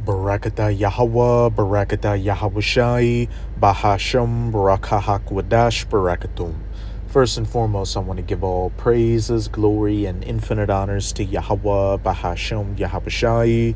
Barakatah Yahweh, Barakatah Yahweh Bahasham, Barakahak Wadash, Barakatum. First and foremost, I want to give all praises, glory, and infinite honors to Yahweh, Bahasham, Yahweh.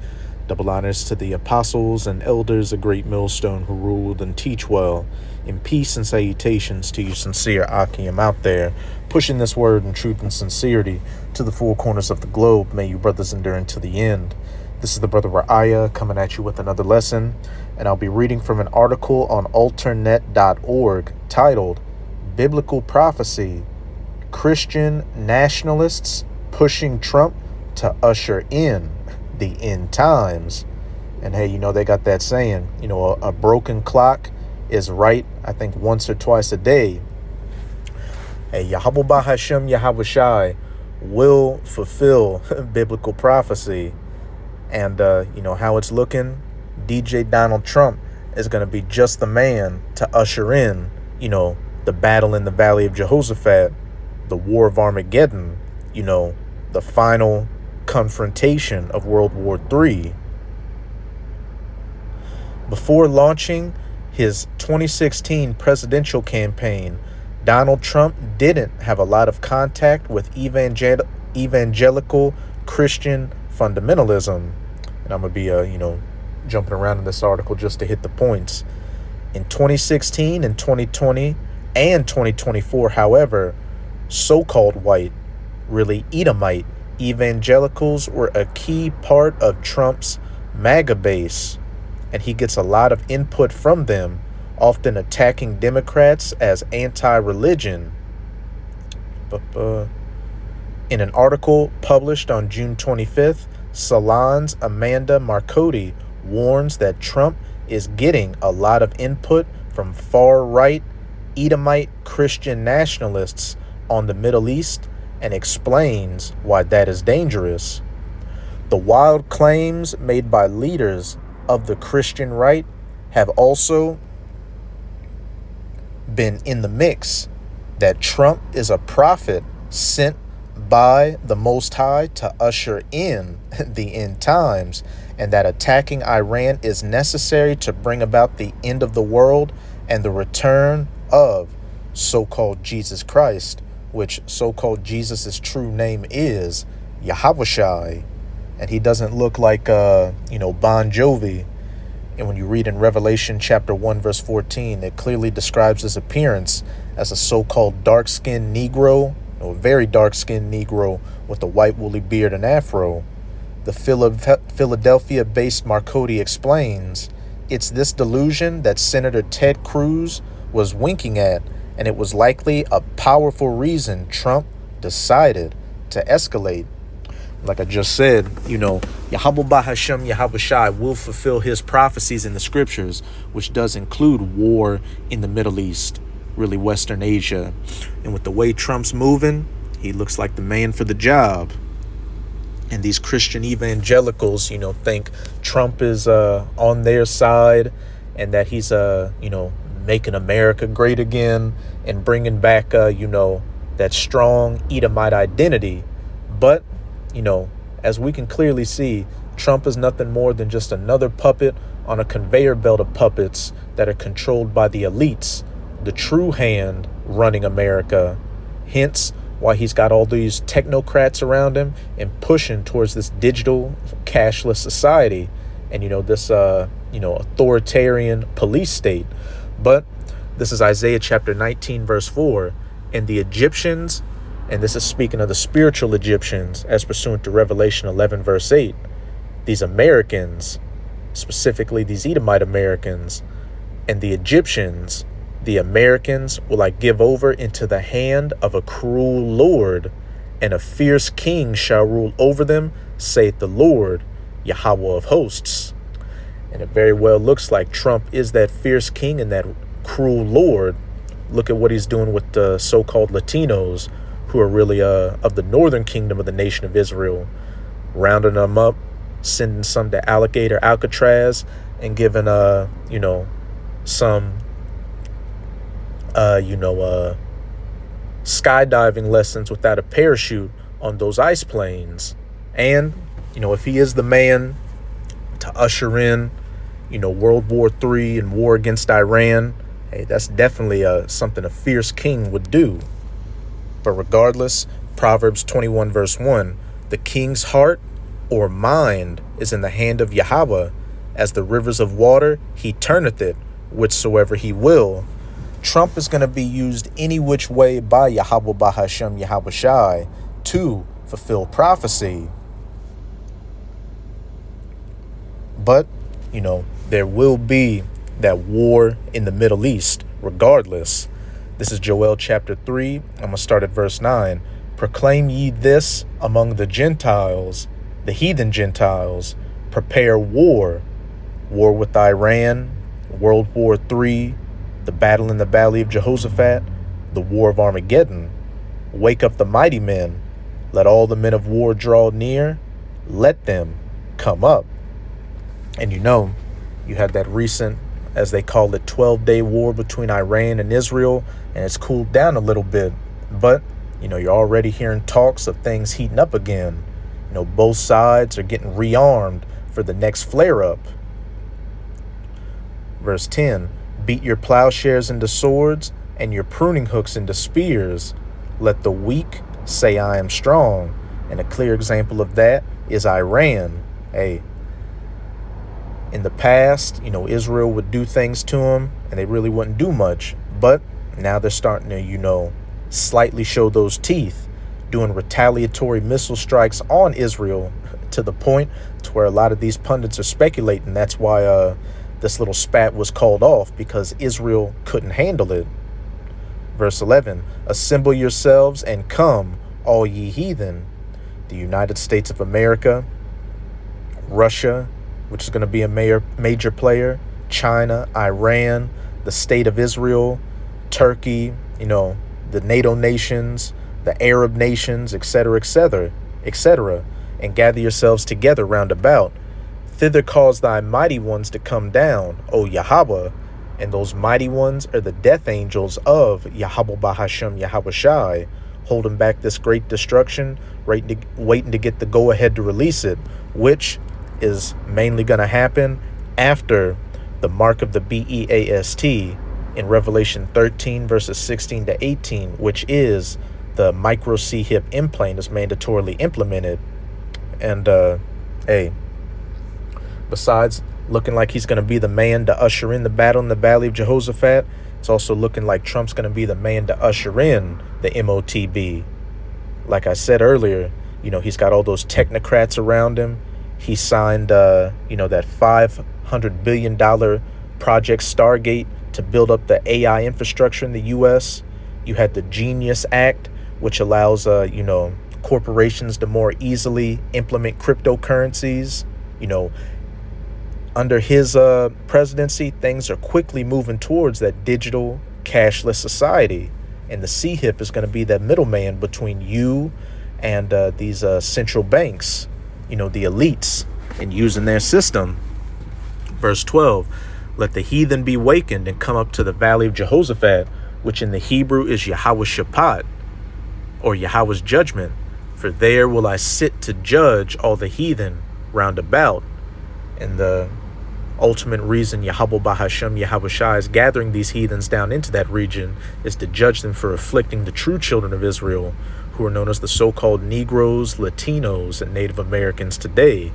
Double honors to the apostles and elders, a great millstone who ruled and teach well. In peace and salutations to you sincere Akim out there, pushing this word in truth and sincerity to the four corners of the globe. May you brothers endure unto the end. This is the brother Ra'aya coming at you with another lesson, and I'll be reading from an article on alternet.org titled Biblical Prophecy, Christian Nationalists Pushing Trump to Usher in the End Times. And hey, they got that saying, a broken clock is right, I think, once or twice a day. Hey, Yahweh Bahashem Yahweh Shai will fulfill biblical prophecy. And, how it's looking, DJ Donald Trump is going to be just the man to usher in, the battle in the Valley of Jehoshaphat, the War of Armageddon, the final confrontation of World War III. Before launching his 2016 presidential campaign, Donald Trump didn't have a lot of contact with evangelical Christian fundamentalism. And I'm going to be, jumping around in this article just to hit the points. In 2016 and 2020 and 2024, however, so-called white, really Edomite, evangelicals were a key part of Trump's MAGA base, and he gets a lot of input from them, often attacking Democrats as anti-religion. In an article published on June 25th, Salon's Amanda Marcotti warns that Trump is getting a lot of input from far-right Edomite Christian nationalists on the Middle East and explains why that is dangerous. The wild claims made by leaders of the Christian right have also been in the mix that Trump is a prophet sent by the Most High to usher in the end times, and that attacking Iran is necessary to bring about the end of the world and the return of so-called Jesus Christ, which so-called Jesus' true name is Yahweh, and he doesn't look like Bon Jovi. And when you read in Revelation chapter 1 verse 14, it clearly describes his appearance as a so-called dark-skinned Negro, a very dark-skinned Negro with a white woolly beard and afro. The Philadelphia-based Marcotti explains, it's this delusion that Senator Ted Cruz was winking at, and it was likely a powerful reason Trump decided to escalate. Like I just said, Yahweh Bahashem Yahweh Shai will fulfill his prophecies in the scriptures, which does include war in the Middle East, really Western Asia. And with the way Trump's moving, he looks like the man for the job. And these Christian evangelicals, think Trump is on their side and that he's, making America great again and bringing back, that strong Edomite identity. But, as we can clearly see, Trump is nothing more than just another puppet on a conveyor belt of puppets that are controlled by the elites, the true hand running America. Hence why he's got all these technocrats around him and pushing towards this digital cashless society and, this, authoritarian police state. But this is Isaiah chapter 19, verse 4. And the Egyptians, and this is speaking of the spiritual Egyptians as pursuant to Revelation 11, verse 8. These Americans, specifically these Edomite Americans, and the Egyptians, the Americans will I give over into the hand of a cruel Lord, and a fierce king shall rule over them, saith the Lord, Yahweh of hosts. And it very well looks like Trump is that fierce king and that cruel Lord. Look at what he's doing with the so-called Latinos, who are really of the northern kingdom of the nation of Israel, rounding them up, sending some to Alcatraz, and giving some skydiving lessons without a parachute on those ice planes. And if he is the man to usher in, World War III and war against Iran. Hey, that's definitely something a fierce king would do. But regardless, Proverbs 21 verse 1, the king's heart or mind is in the hand of Yahweh. As the rivers of water, he turneth it whichsoever he will. Trump is going to be used any which way by Yahweh Bahashem Yahweh Shai to fulfill prophecy. But, there will be that war in the Middle East regardless. This is Joel chapter 3. I'm going to start at verse 9. Proclaim ye this among the Gentiles, the heathen Gentiles. Prepare war with Iran, World War III, the battle in the valley of Jehoshaphat, the war of Armageddon. Wake up the mighty men. Let all the men of war draw near. Let them come up. And you had that recent, as they call it, 12-day war between Iran and Israel, and it's cooled down a little bit. But, you're already hearing talks of things heating up again. Both sides are getting rearmed for the next flare-up. Verse 10, beat your plowshares into swords and your pruning hooks into spears. Let the weak say I am strong. And a clear example of that is Iran. Hey, in the past, Israel would do things to them and they really wouldn't do much. But now they're starting to, slightly show those teeth, doing retaliatory missile strikes on Israel to the point to where a lot of these pundits are speculating that's why this little spat was called off, because Israel couldn't handle it. Verse 11, assemble yourselves and come, all ye heathen. The United States of America, Russia, which is going to be a major player, China, Iran, the state of Israel, Turkey, the NATO nations, the Arab nations, etc., and gather yourselves together round about. Thither cause thy mighty ones to come down, O Yahweh, and those mighty ones are the death angels of Yahweh Bahashem Yahweh Shai, holding back this great destruction, waiting to get the go-ahead to release it, which is mainly going to happen after the mark of the BEAST in Revelation 13 verses 16 to 18, which is the micro C-hip implant is mandatorily implemented. And besides looking like he's going to be the man to usher in the battle in the valley of Jehoshaphat, it's also looking like Trump's going to be the man to usher in the MOTB. Like I said earlier, he's got all those technocrats around him. He signed, that $500 billion Project Stargate to build up the AI infrastructure in the U.S. You had the Genius Act, which allows, corporations to more easily implement cryptocurrencies. Under his presidency, things are quickly moving towards that digital cashless society. And the CHIP is going to be that middleman between you and these central banks, the elites, and using their system. Verse 12, let the heathen be wakened and come up to the valley of Jehoshaphat, which in the Hebrew is Yahweh Shaphat, or Yahweh's judgment. For there will I sit to judge all the heathen round about. And the ultimate reason Yahweh Bahashem Yahweh Shai is gathering these heathens down into that region is to judge them for afflicting the true children of Israel, who are known as the so-called Negroes, Latinos, and Native Americans today.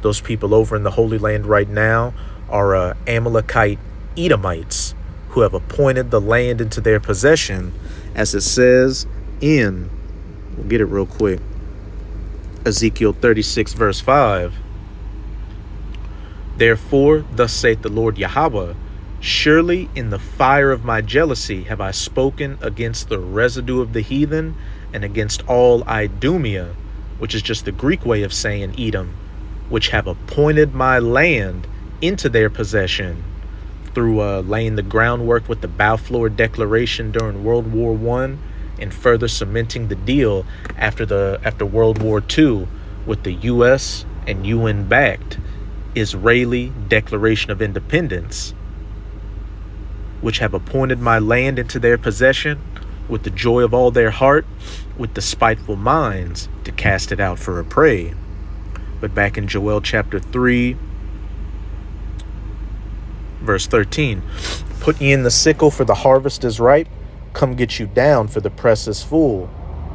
Those people over in the Holy Land right now are Amalekite Edomites, who have appointed the land into their possession, as it says in, we'll get it real quick, Ezekiel 36 verse 5. Therefore, thus saith the Lord Yahweh, surely in the fire of my jealousy have I spoken against the residue of the heathen and against all Idumea, which is just the Greek way of saying Edom, which have appointed my land into their possession through laying the groundwork with the Balfour Declaration during World War I, and further cementing the deal after World War II with the U.S. and UN-backed Israeli Declaration of Independence, which have appointed my land into their possession with the joy of all their heart, with despiteful minds to cast it out for a prey. But back in Joel chapter 3, Verse 13, put ye in the sickle, for the harvest is ripe. Come get you down, for the press is full.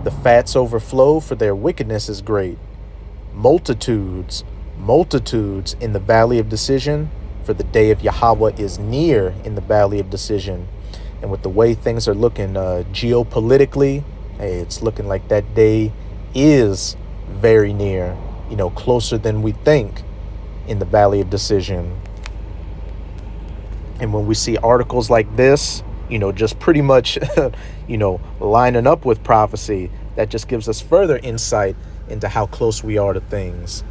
The fats overflow, for their wickedness is great. Multitudes, multitudes in the valley of decision, for the day of Yahweh is near in the valley of decision. And with the way things are looking geopolitically, hey, it's looking like that day is very near, closer than we think in the valley of decision. And when we see articles like this, just pretty much, lining up with prophecy, that just gives us further insight into how close we are to things.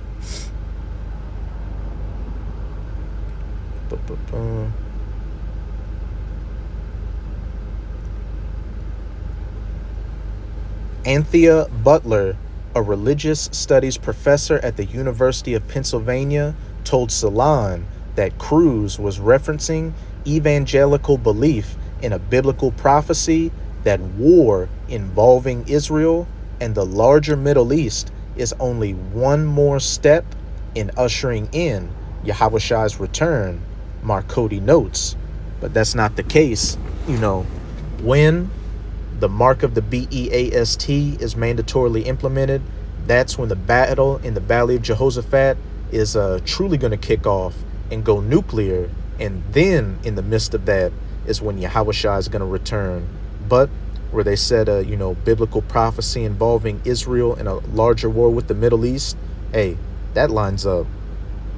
Anthea Butler, a religious studies professor at the University of Pennsylvania, told Salon that Cruz was referencing evangelical belief in a biblical prophecy that war involving Israel and the larger Middle East is only one more step in ushering in Yahushai's return, Marcotti notes. But that's not the case. When the mark of the BEAST is mandatorily implemented, that's when the battle in the Valley of Jehoshaphat is truly going to kick off and go nuclear. And then in the midst of that is when Yahushua is going to return. But where they said, biblical prophecy involving Israel in a larger war with the Middle East, hey, that lines up.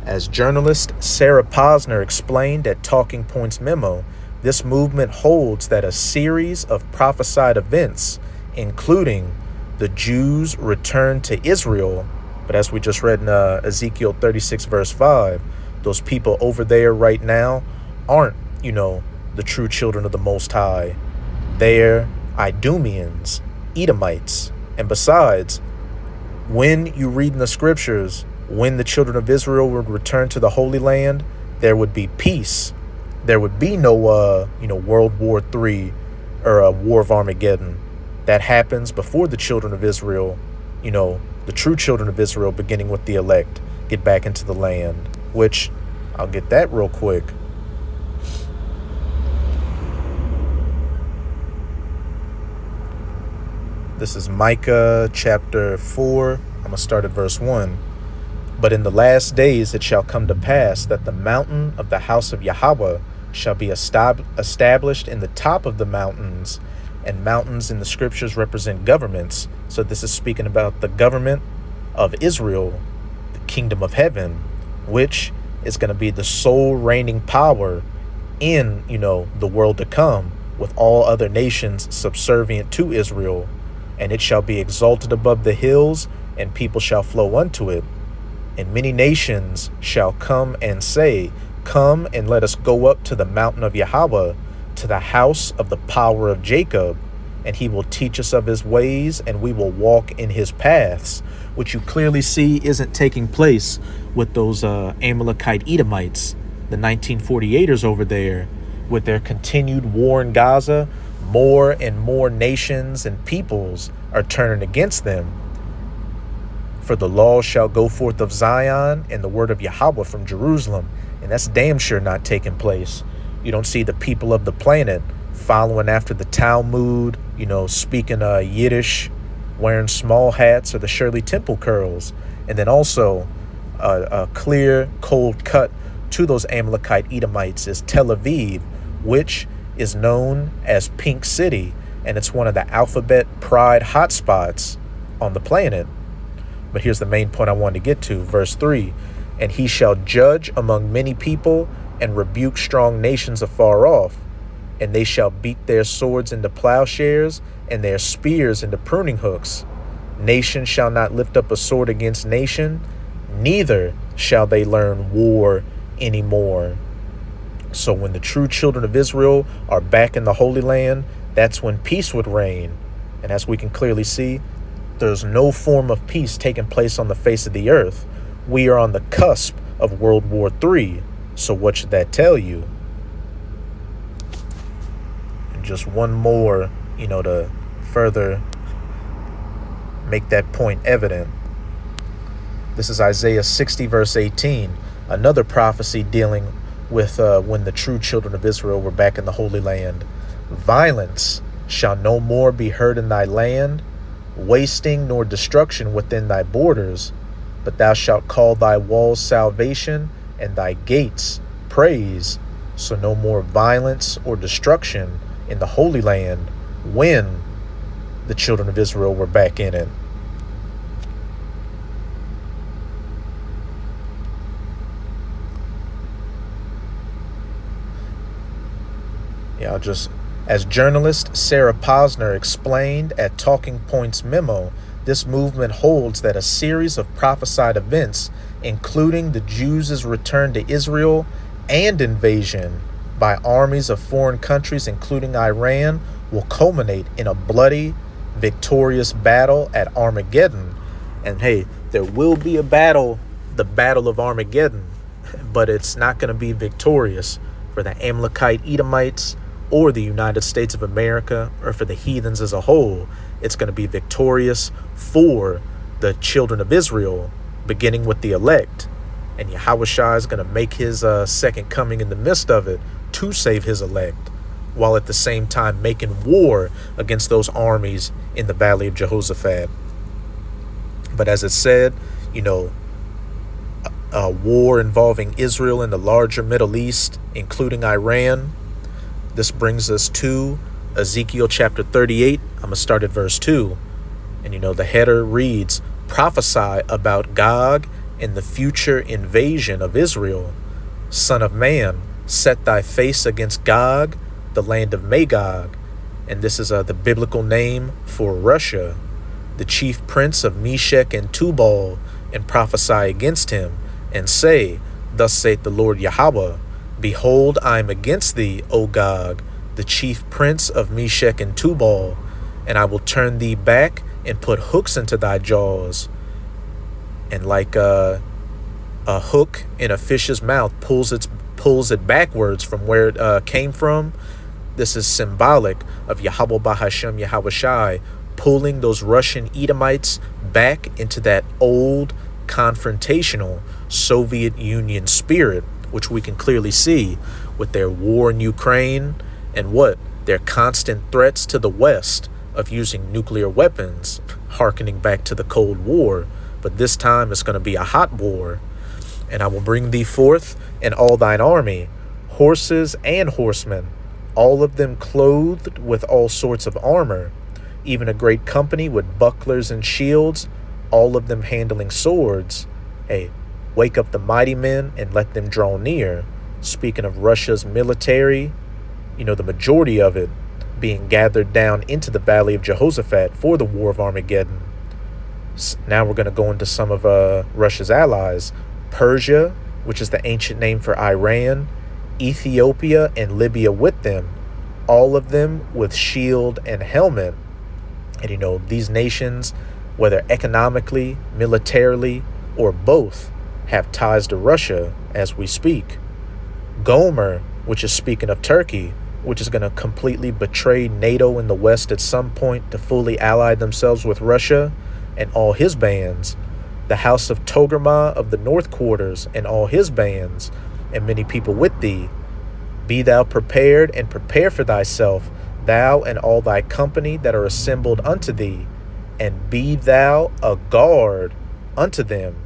As journalist Sarah Posner explained at Talking Points Memo, this movement holds that a series of prophesied events, including the Jews' return to Israel, but as we just read in Ezekiel 36 verse 5, those people over there right now aren't, the true children of the Most High. They're Idumeans, Edomites. And besides, when you read in the scriptures, when the children of Israel would return to the Holy Land, there would be peace. There would be no, World War III or a War of Armageddon. That happens before the children of Israel, the true children of Israel, beginning with the elect, get back into the land, which I'll get that real quick. This is Micah chapter 4. I'm going to start at verse 1. But in the last days it shall come to pass that the mountain of the house of Yahweh shall be established in the top of the mountains, and mountains in the scriptures represent governments. So this is speaking about the government of Israel, the kingdom of heaven, which is going to be the sole reigning power in, the world to come, with all other nations subservient to Israel. And it shall be exalted above the hills, and people shall flow unto it. And many nations shall come and say, come and let us go up to the mountain of Yahweh, to the house of the power of Jacob, and he will teach us of his ways, and we will walk in his paths, which you clearly see isn't taking place with those Amalekite Edomites, the 1948ers over there, with their continued war in Gaza. More and more nations and peoples are turning against them. For the law shall go forth of Zion, and the word of Yahweh from Jerusalem. And that's damn sure not taking place. You don't see the people of the planet following after the Talmud, speaking Yiddish, wearing small hats or the Shirley Temple curls. And then also a clear, cold cut to those Amalekite Edomites is Tel Aviv, which is known as Pink City, and it's one of the alphabet pride hotspots on the planet. But here's the main point I wanted to get to, verse 3. And he shall judge among many people and rebuke strong nations afar off, and they shall beat their swords into plowshares and their spears into pruning hooks. Nation shall not lift up a sword against nation, neither shall they learn war anymore. So when the true children of Israel are back in the Holy Land, that's when peace would reign. And as we can clearly see, there's no form of peace taking place on the face of the earth. We are on the cusp of World War III. So what should that tell you? And just one more, to further make that point evident. This is Isaiah 60 verse 18, another prophecy dealing with when the true children of Israel were back in the Holy Land. Violence shall no more be heard in thy land, wasting nor destruction within thy borders, but thou shalt call thy walls salvation and thy gates praise. So no more violence or destruction in the Holy Land when the children of Israel were back in it. Yeah, as journalist Sarah Posner explained at Talking Points Memo, this movement holds that a series of prophesied events, including the Jews' return to Israel and invasion by armies of foreign countries, including Iran, will culminate in a bloody, victorious battle at Armageddon. And hey, there will be a battle, the Battle of Armageddon, but it's not going to be victorious for the Amalekite Edomites or the United States of America, or for the heathens as a whole. It's going to be victorious for the children of Israel, beginning with the elect. And Yahushua is going to make his second coming in the midst of it to save his elect, while at the same time making war against those armies in the Valley of Jehoshaphat. But as it said, a war involving Israel and the larger Middle East, including Iran. This brings us to Ezekiel chapter 38. I'm going to start at verse 2. And the header reads, prophesy about Gog and the future invasion of Israel. Son of man, set thy face against Gog, the land of Magog. And this is the biblical name for Russia, the chief prince of Meshech and Tubal, and prophesy against him, and say, thus saith the Lord Yahweh, behold, I am against thee, O Gog, the chief prince of Meshech and Tubal, and I will turn thee back and put hooks into thy jaws. And like a hook in a fish's mouth pulls it backwards from where it came from, this is symbolic of Yahweh Bahashem Yahushai pulling those Russian Edomites back into that old confrontational Soviet Union spirit, which we can clearly see with their war in Ukraine and their constant threats to the West of using nuclear weapons, hearkening back to the Cold War. But this time it's going to be a hot war. And I will bring thee forth and all thine army, horses and horsemen, all of them clothed with all sorts of armor, even a great company with bucklers and shields, all of them handling swords. Hey, wake up the mighty men and let them draw near. Speaking of Russia's military, the majority of it being gathered down into the Valley of Jehoshaphat for the War of Armageddon. Now we're going to go into some of Russia's allies. Persia, which is the ancient name for Iran, Ethiopia, and Libya with them, all of them with shield and helmet. And these nations, whether economically, militarily, or both, have ties to Russia as we speak. Gomer, which is speaking of Turkey, which is going to completely betray NATO in the West at some point to fully ally themselves with Russia and all his bands. The house of Togarmah of the north quarters and all his bands, and many people with thee. Be thou prepared, and prepare for thyself, thou and all thy company that are assembled unto thee, and be thou a guard unto them.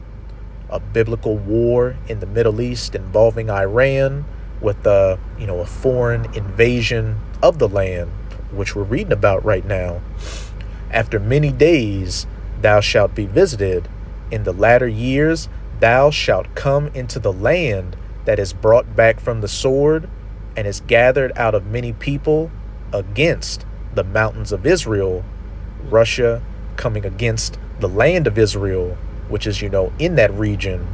A biblical war in the Middle East involving Iran with a foreign invasion of the land, which we're reading about right now. After many days thou shalt be visited. In the latter years thou shalt come into the land that is brought back from the sword, and is gathered out of many people against the mountains of Israel. Russia coming against the land of Israel, which is, in that region,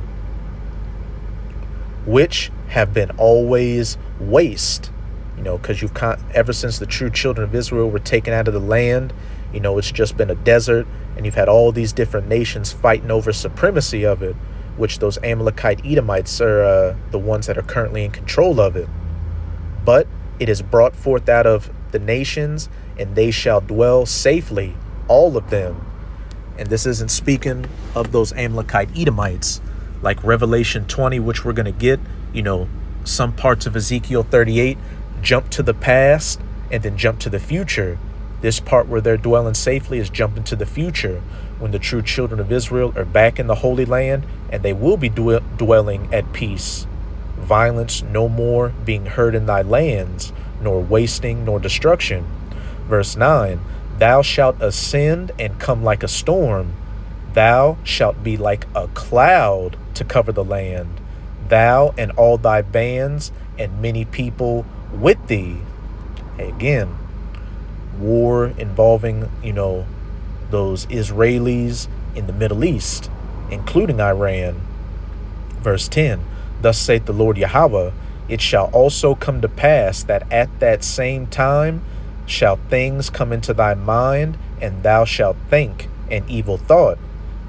which have been always waste, because ever since the true children of Israel were taken out of the land, it's just been a desert, and you've had all these different nations fighting over supremacy of it, which those Amalekite Edomites are the ones that are currently in control of it. But it is brought forth out of the nations, and they shall dwell safely, all of them. And this isn't speaking of those Amalekite Edomites, like Revelation 20, which we're going to get, some parts of Ezekiel 38 jump to the past and then jump to the future. This part where they're dwelling safely is jumping to the future, when the true children of Israel are back in the Holy Land, and they will be dwelling at peace. Violence no more being heard in thy lands, nor wasting, nor destruction. Verse 9, thou shalt ascend and come like a storm. Thou shalt be like a cloud to cover the land. Thou and all thy bands and many people with thee. Again, war involving, those Israelis in the Middle East, including Iran. Verse 10, thus saith the Lord Yahweh, it shall also come to pass that at that same time shall things come into thy mind, and thou shalt think an evil thought,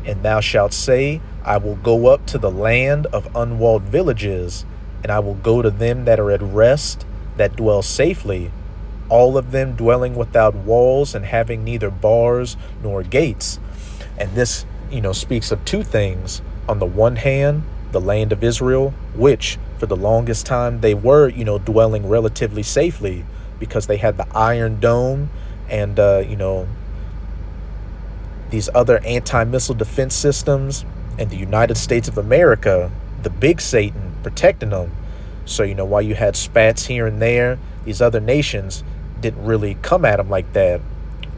and thou shalt say, I will go up to the land of unwalled villages, and I will go to them that are at rest, that dwell safely, all of them dwelling without walls and having neither bars nor gates. And this, speaks of two things. On the one hand, the land of Israel, which for the longest time they were, dwelling relatively safely because they had the Iron Dome and, these other anti-missile defense systems, and the United States of America, the big Satan, protecting them. So, while you had spats here and there, these other nations didn't really come at them like that.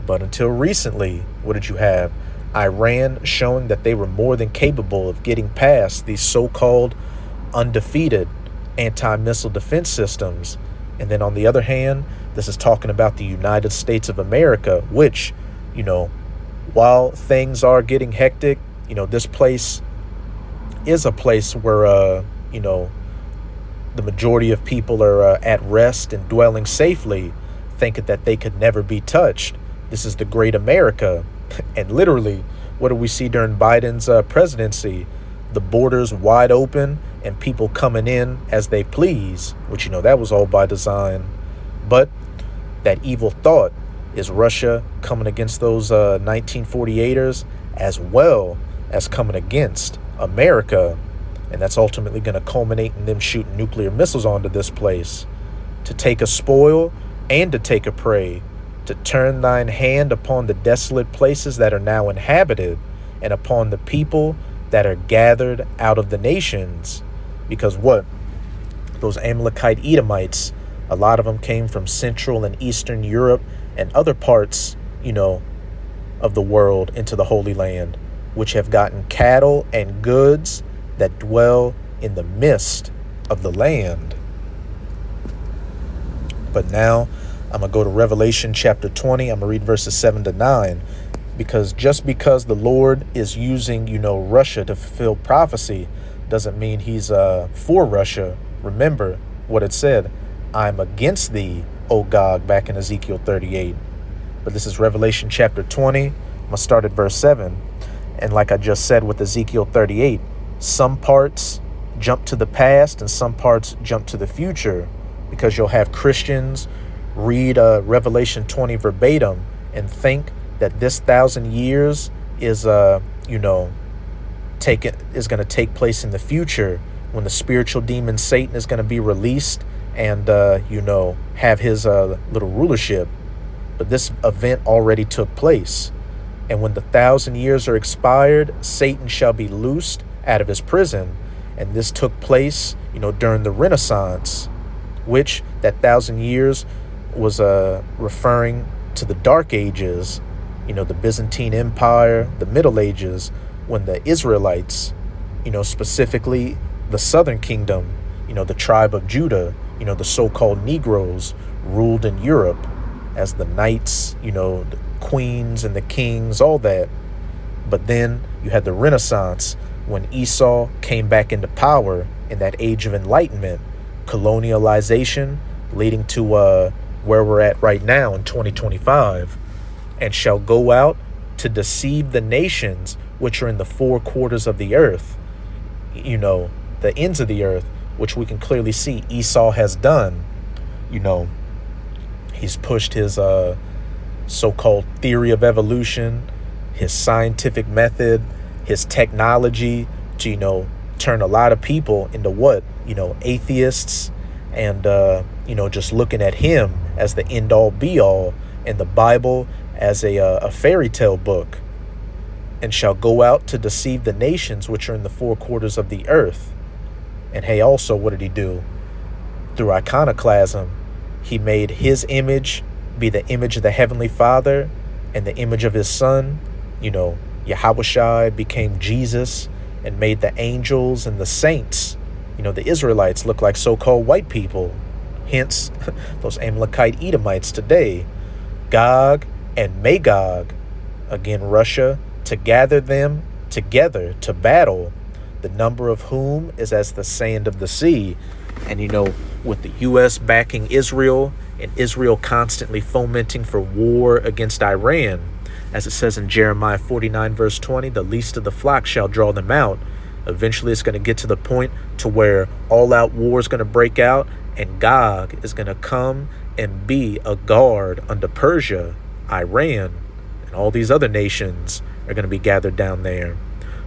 But until recently, what did you have? Iran showing that they were more than capable of getting past these so-called undefeated anti-missile defense systems. And then on the other hand, this is talking about the United States of America, which, while things are getting hectic, this place is a place where, the majority of people are at rest and dwelling safely, thinking that they could never be touched. This is the great America. And literally, what do we see during Biden's presidency? The borders wide open and people coming in as they please, which, that was all by design. But that evil thought is Russia coming against those 1948ers, as well as coming against America. And that's ultimately going to culminate in them shooting nuclear missiles onto this place, to take a spoil and to take a prey, to turn thine hand upon the desolate places that are now inhabited, and upon the people that are gathered out of the nations. Because what? Those Amalekite Edomites, a lot of them came from Central and Eastern Europe and other parts, of the world into the Holy Land, which have gotten cattle and goods that dwell in the midst of the land. But now I'm going to go to Revelation chapter 20. I'm going to read verses 7 to 9. Because just because the Lord is using, Russia to fulfill prophecy doesn't mean he's for Russia. Remember what it said. I'm against thee, O Gog, back in Ezekiel 38. But this is Revelation chapter 20. I'm going to start at verse 7. And like I just said with Ezekiel 38, some parts jump to the past and some parts jump to the future, because you'll have Christians read Revelation 20 verbatim and think that this 1,000 years is going to take place in the future, when the spiritual demon Satan is going to be released and have his little rulership. But this event already took place, and when the 1,000 years are expired, Satan shall be loosed out of his prison. And this took place during the Renaissance, which that 1,000 years was referring to the Dark Ages, the Byzantine Empire, the Middle Ages, when the Israelites, specifically the Southern Kingdom, the tribe of Judah, the so-called Negroes, ruled in Europe as the knights, the queens and the kings, all that. But then you had the Renaissance, when Esau came back into power in that age of enlightenment, colonialization, leading to where we're at right now in 2025, and shall go out to deceive the nations which are in the four quarters of the earth, the ends of the earth, which we can clearly see Esau has done. He's pushed his so-called theory of evolution, his scientific method, his technology to, turn a lot of people into what? atheists and, just looking at him as the end all be all and the Bible as a fairy tale book, and shall go out to deceive the nations which are in the four quarters of the earth. And hey, also, what did he do? Through iconoclasm, he made his image be the image of the Heavenly Father and the image of his Son. Yahushua became Jesus and made the angels and the saints, the Israelites, look like so-called white people. Hence, those Amalekite Edomites today. Gog and Magog, again Russia, to gather them together to battle, the number of whom is as the sand of the sea. And with the U.S. backing Israel and Israel constantly fomenting for war against Iran, as it says in Jeremiah 49 verse 20, the least of the flock shall draw them out. Eventually it's going to get to the point to where all out war is going to break out, and Gog is going to come and be a guard under Persia, Iran, and all these other nations are going to be gathered down there.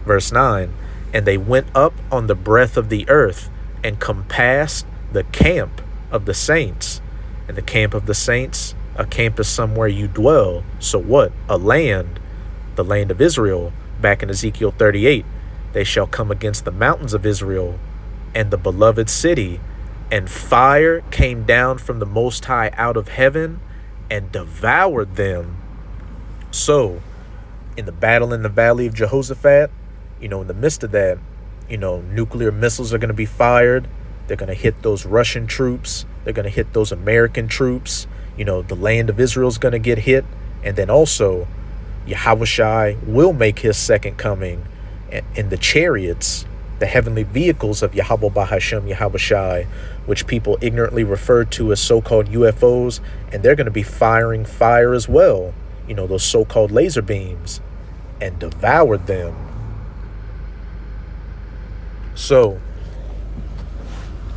Verse 9, and they went up on the breadth of the earth and compassed the camp of the saints. And the camp of the saints, a camp is somewhere you dwell. So what? A land, the land of Israel. Back in Ezekiel 38, they shall come against the mountains of Israel and the beloved city. And fire came down from the Most High out of heaven and devoured them. So, in the battle in the valley of Jehoshaphat, in the midst of that, nuclear missiles are going to be fired. They're going to hit those Russian troops. They're going to hit those American troops. The land of Israel is going to get hit. And then also, Yahushua will make his second coming. And the chariots, the heavenly vehicles of Yahweh Bahashem Yahushua, which people ignorantly refer to as so-called UFOs, and they're going to be firing fire as well. Those so-called laser beams, and devoured them. So,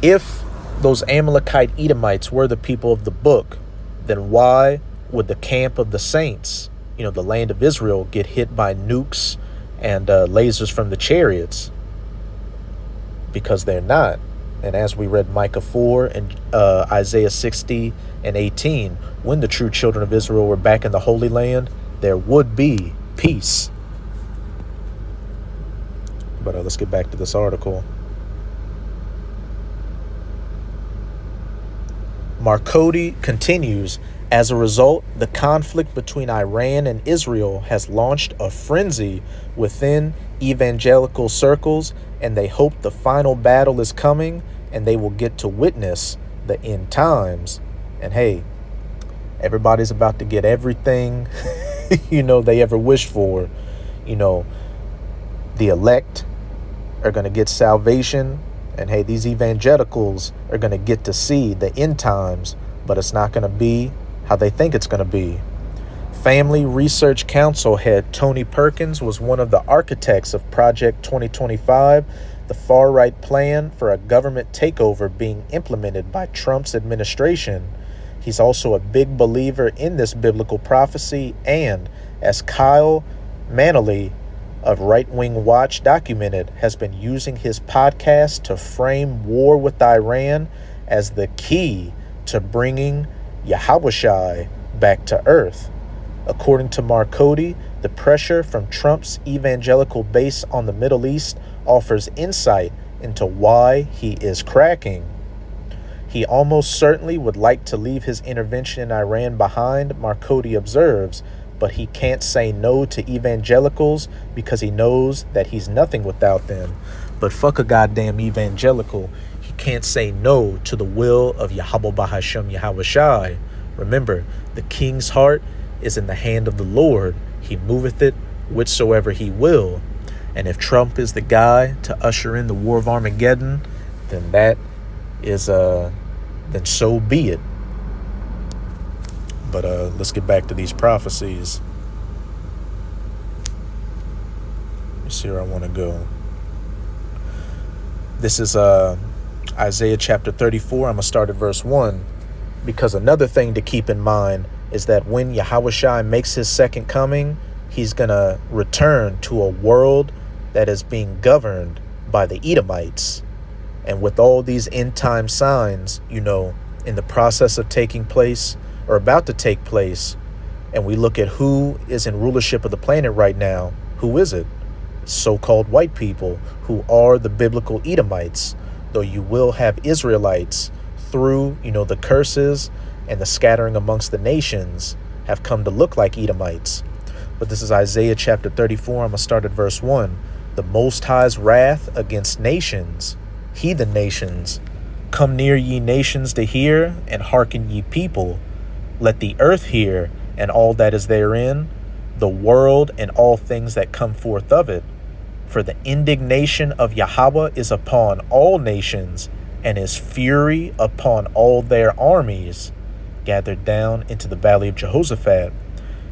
if those Amalekite Edomites were the people of the book, then why would the camp of the saints, the land of Israel, get hit by nukes and lasers from the chariots? Because they're not. And as we read Micah 4 and Isaiah 60 and 18, when the true children of Israel were back in the Holy Land, there would be peace. But let's get back to this article. Marcodi continues, as a result, the conflict between Iran and Israel has launched a frenzy within evangelical circles, and they hope the final battle is coming and they will get to witness the end times. And hey, everybody's about to get everything, they ever wished for. The elect are going to get salvation. And hey, these evangelicals are going to get to see the end times, but it's not going to be how they think it's going to be. Family Research Council head Tony Perkins was one of the architects of Project 2025, the far-right plan for a government takeover being implemented by Trump's administration. He's also a big believer in this biblical prophecy, and as Kyle Manley of Right Wing Watch documented, has been using his podcast to frame war with Iran as the key to bringing Yahushua back to earth. According to Marcodi, the pressure from Trump's evangelical base on the Middle East offers insight into why he is cracking. He almost certainly would like to leave his intervention in Iran behind, Marcodi observes, but he can't say no to evangelicals because he knows that he's nothing without them. But fuck a goddamn evangelical. He can't say no to the will of Yahweh Bahashem Yahushua. Remember, the king's heart is in the hand of the Lord. He moveth it whithersoever he will. And if Trump is the guy to usher in the war of Armageddon, then that is then so be it. But let's get back to these prophecies. Let me see where I want to go. This is Isaiah chapter 34. I'm going to start at verse 1. Because another thing to keep in mind is that when Yahushua makes his second coming, he's going to return to a world that is being governed by the Edomites. And with all these end time signs, in the process of taking place or about to take place, and we look at who is in rulership of the planet right now, who is it? So-called white people who are the biblical Edomites, though you will have Israelites through, the curses and the scattering amongst the nations have come to look like Edomites. But this is Isaiah chapter 34. I'm going to start at verse 1. The Most High's wrath against nations, heathen nations. Come near, ye nations, to hear, and hearken, ye people. Let the earth hear, and all that is therein, the world and all things that come forth of it. For the indignation of Yahweh is upon all nations, and his fury upon all their armies, gathered down into the valley of Jehoshaphat.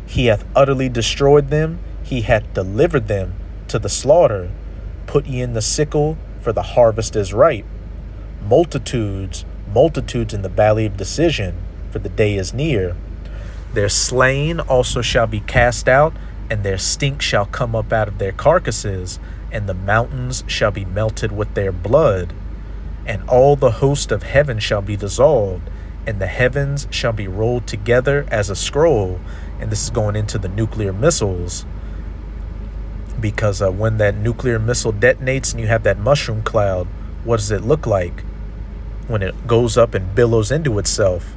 He hath utterly destroyed them, he hath delivered them to the slaughter. Put ye in the sickle, for the harvest is ripe. Multitudes, multitudes in the valley of decision, for the day is near. Their slain also shall be cast out, and their stink shall come up out of their carcasses, and the mountains shall be melted with their blood. And all the host of heaven shall be dissolved, and the heavens shall be rolled together as a scroll. And this is going into the nuclear missiles, because when that nuclear missile detonates and you have that mushroom cloud, what does it look like when it goes up and billows into itself?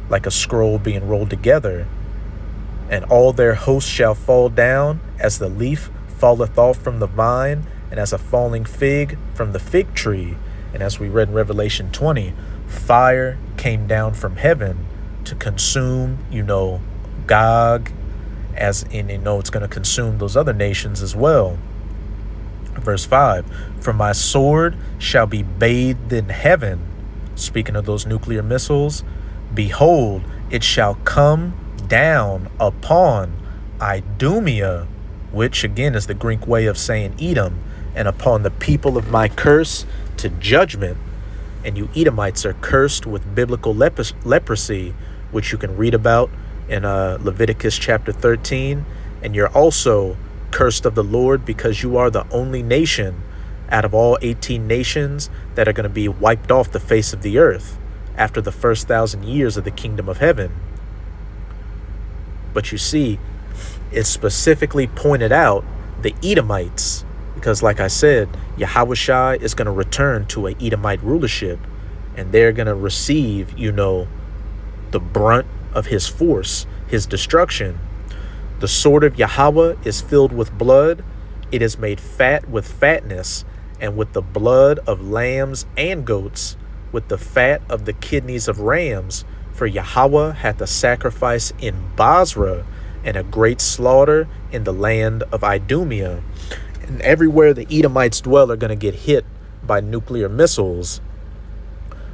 Like a scroll being rolled together. And all their hosts shall fall down, as the leaf falleth off from the vine, and as a falling fig from the fig tree. And as we read in Revelation 20, fire came down from heaven to consume, Gog, as in, it's going to consume those other nations as well. Verse 5, for my sword shall be bathed in heaven. Speaking of those nuclear missiles, behold, it shall come down upon Idumea, which again is the Greek way of saying Edom, and upon the people of my curse to judgment. And you Edomites are cursed with biblical leprosy, which you can read about in Leviticus chapter 13. And you're also cursed of the Lord, because you are the only nation out of all 18 nations that are going to be wiped off the face of the earth after the first 1,000 years of the kingdom of heaven. But you see, it specifically pointed out the Edomites, because like I said, Yahushua is going to return to an Edomite rulership, and they're going to receive, the brunt of his force, his destruction. The sword of Yahweh is filled with blood. It is made fat with fatness, and with the blood of lambs and goats, with the fat of the kidneys of rams. For Yahweh hath a sacrifice in Basra, and a great slaughter in the land of Idumea. And everywhere the Edomites dwell are going to get hit by nuclear missiles.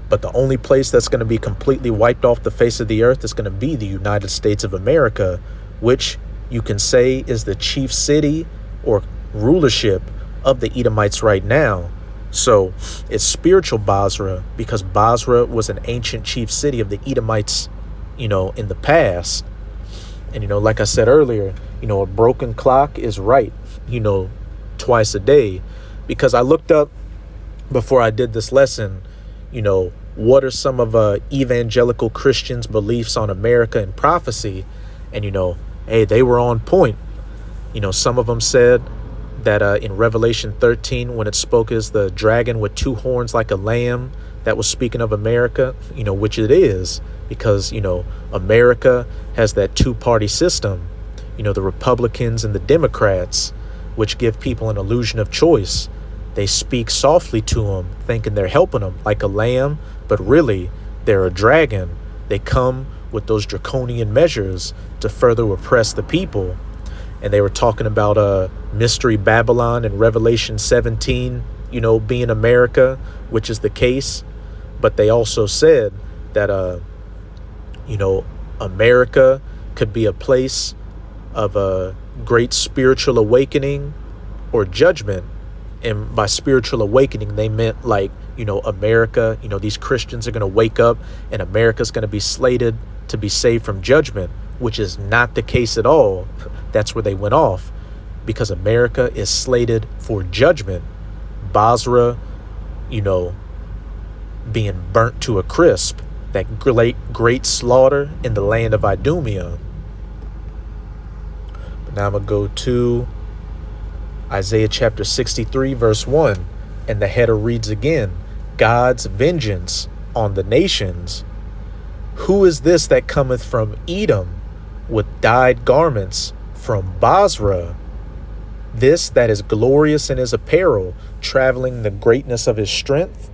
But the only place that's going to be completely wiped off the face of the earth is going to be the United States of America, which you can say is the chief city or rulership of the Edomites right now. So it's spiritual Basra, because Basra was an ancient chief city of the Edomites, in the past. And, like I said earlier, a broken clock is right, twice a day. Because I looked up before I did this lesson, what are some of evangelical Christians' beliefs on America and prophecy? And, hey, they were on point. Some of them said that in Revelation 13, when it spoke as the dragon with two horns like a lamb, that was speaking of America, which it is, because, America has that two-party system, the Republicans and the Democrats, which give people an illusion of choice. They speak softly to them, thinking they're helping them like a lamb, but really they're a dragon. They come with those draconian measures to further oppress the people. And they were talking about Mystery Babylon in Revelation 17, being America, which is the case. But they also said that, America could be a place of a great spiritual awakening or judgment. And by spiritual awakening, they meant like, America, these Christians are going to wake up and America's going to be slated to be saved from judgment, which is not the case at all. That's where they went off, because America is slated for judgment. Basra, being burnt to a crisp, that great slaughter in the land of Idumea. But now I'm going to go to Isaiah chapter 63, verse 1. And the header reads again, God's vengeance on the nations. Who is this that cometh from Edom with dyed garments from Basra? This that is glorious in his apparel, traveling the greatness of his strength?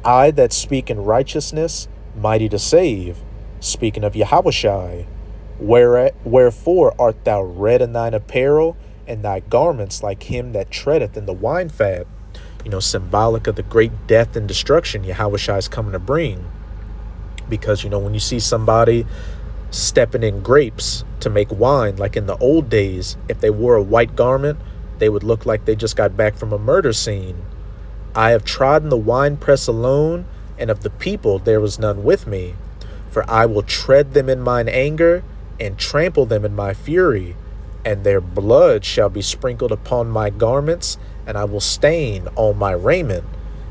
I that speak in righteousness, mighty to save, speaking of Yahushai. Wherefore art thou red in thine apparel, and thy garments like him that treadeth in the wine fat? Symbolic of the great death and destruction Yahushua is coming to bring. Because, when you see somebody stepping in grapes to make wine, like in the old days, if they wore a white garment, they would look like they just got back from a murder scene. I have trodden the winepress alone, and of the people there was none with me. For I will tread them in mine anger, and trample them in my fury, and their blood shall be sprinkled upon my garments, and I will stain all my raiment.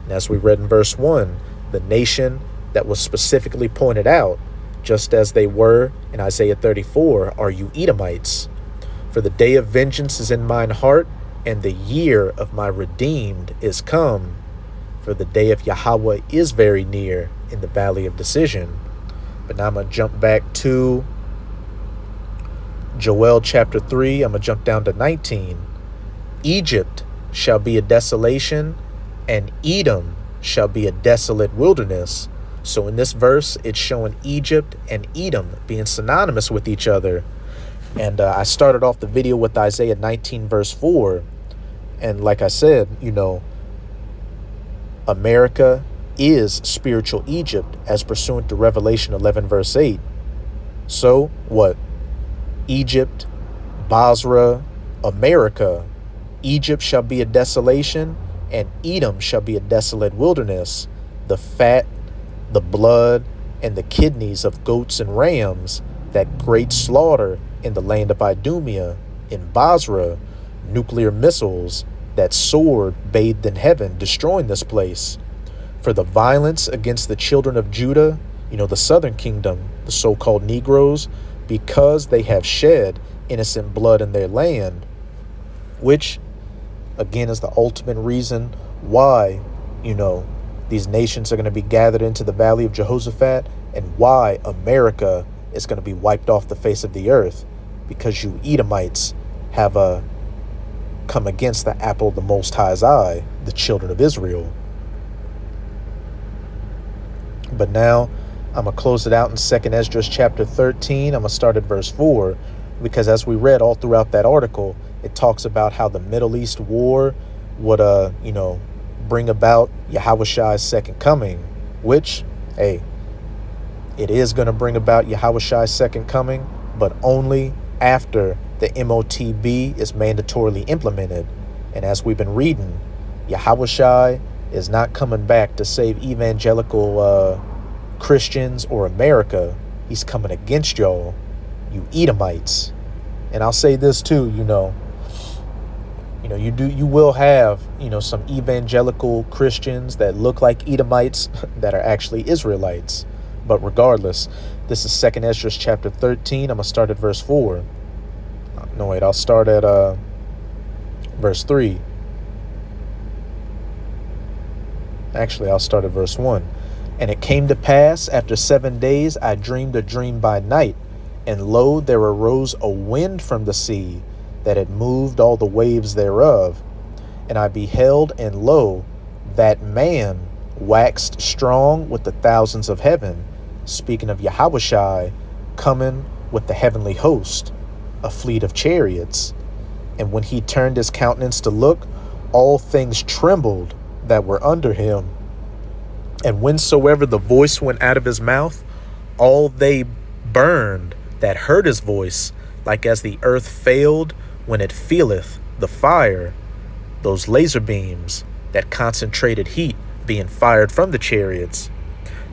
And as we read in verse 1, the nation that was specifically pointed out, just as they were in Isaiah 34, are you Edomites. For the day of vengeance is in mine heart, and the year of my redeemed is come. For the day of Yahweh is very near in the valley of decision. But now I'm going to jump back to Joel chapter 3. I'm going to jump down to 19. Egypt shall be a desolation, and Edom shall be a desolate wilderness. So in this verse, it's showing Egypt and Edom being synonymous with each other. And I started off the video with Isaiah 19, verse 4. And like I said, America is spiritual Egypt as pursuant to Revelation 11, verse 8. So what? Egypt, Basra, America. Egypt shall be a desolation, and Edom shall be a desolate wilderness. The fat, the blood, and the kidneys of goats and rams, that great slaughter in the land of Idumea, in Basra, nuclear missiles, that sword bathed in heaven, destroying this place. For the violence against the children of Judah, the southern kingdom, the so-called Negroes, because they have shed innocent blood in their land, which, again, is the ultimate reason why, these nations are going to be gathered into the valley of Jehoshaphat, and why America is going to be wiped off the face of the earth, because you Edomites have come against the apple of the Most High's eye, the children of Israel. But now I'm going to close it out in 2nd Esdras chapter 13. I'm going to start at verse 4, because as we read all throughout that article, it talks about how the Middle East war would, bring about Yahushua's second coming, which, hey, it is going to bring about Yahushua's second coming, but only after the MOTB is mandatorily implemented. And as we've been reading, Yahushua is not coming back to save evangelical Christians or America. He's coming against y'all, you Edomites. And I'll say this too, you will have, some evangelical Christians that look like Edomites that are actually Israelites. But regardless, this is 2nd Esdras chapter 13. I'm going to start at verse 4. No, wait, I'll start at verse 3. Actually, I'll start at verse 1. And it came to pass, after 7 days, I dreamed a dream by night, and lo, there arose a wind from the sea, that had moved all the waves thereof. And I beheld, and lo, that man waxed strong with the thousands of heaven, speaking of Yahushua, coming with the heavenly host, a fleet of chariots. And when he turned his countenance to look, all things trembled that were under him. And whensoever the voice went out of his mouth, all they burned that heard his voice, like as the earth failed when it feeleth the fire, those laser beams, that concentrated heat being fired from the chariots.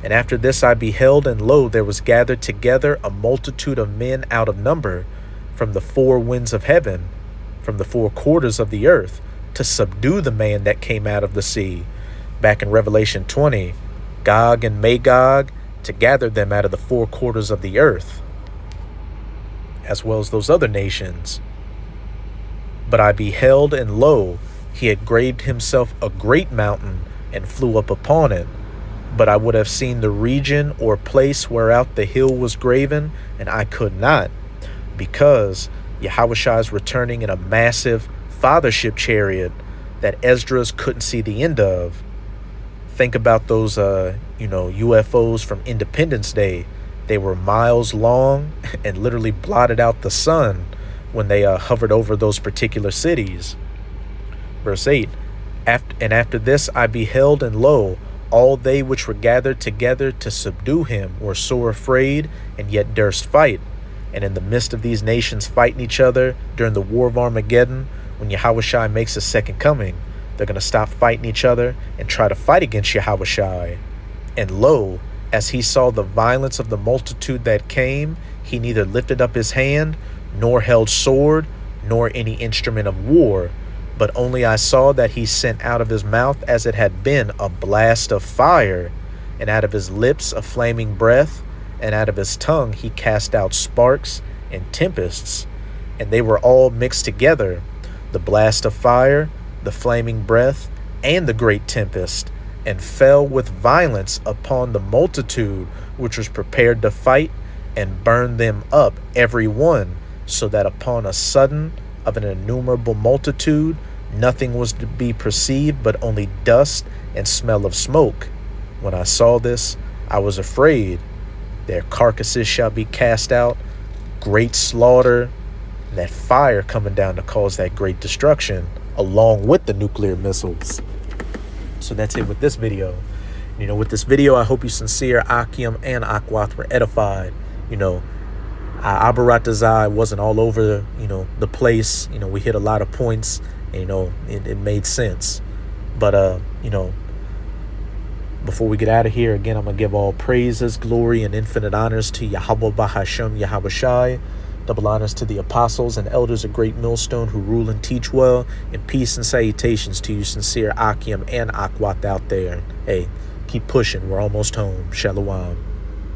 And after this I beheld, and lo, there was gathered together a multitude of men out of number, from the four winds of heaven, from the four quarters of the earth, to subdue the man that came out of the sea. Back in Revelation 20, Gog and Magog, to gather them out of the four quarters of the earth, as well as those other nations. But I beheld, and lo, he had graved himself a great mountain, and flew up upon it. But I would have seen the region or place whereout the hill was graven, and I could not, because Yahushua is returning in a massive fathership chariot that Esdras couldn't see the end of. Think about those, UFOs from Independence Day. They were miles long and literally blotted out the sun when they hovered over those particular cities. Verse 8, and after this I beheld, and lo, all they which were gathered together to subdue him were sore afraid, and yet durst fight. And in the midst of these nations fighting each other during the war of Armageddon, when Yahushua makes his second coming, they're going to stop fighting each other and try to fight against Yahushua. And lo, as he saw the violence of the multitude that came, he neither lifted up his hand, nor held sword, nor any instrument of war, but only I saw that he sent out of his mouth as it had been a blast of fire, and out of his lips a flaming breath, and out of his tongue he cast out sparks and tempests, and they were all mixed together, the blast of fire, the flaming breath, and the great tempest, and fell with violence upon the multitude which was prepared to fight, and burned them up every one, so that upon a sudden of an innumerable multitude nothing was to be perceived but only dust and smell of smoke. When I saw this, I was afraid. Their carcasses shall be cast out, great slaughter, and that fire coming down to cause that great destruction, along with the nuclear missiles. So that's it with this video. With this video, I hope you sincere, Akim and Akwath, were edified. Abaratazai wasn't all over, the place. We hit a lot of points. And, it made sense. But, before we get out of here, again, I'm going to give all praises, glory, and infinite honors to Yahweh Bahashem Yahushai. Double honors to the apostles and elders of Great Millstone who rule and teach well. And peace and salutations to you sincere Akim and Akwath out there. Hey, keep pushing. We're almost home. Shalom.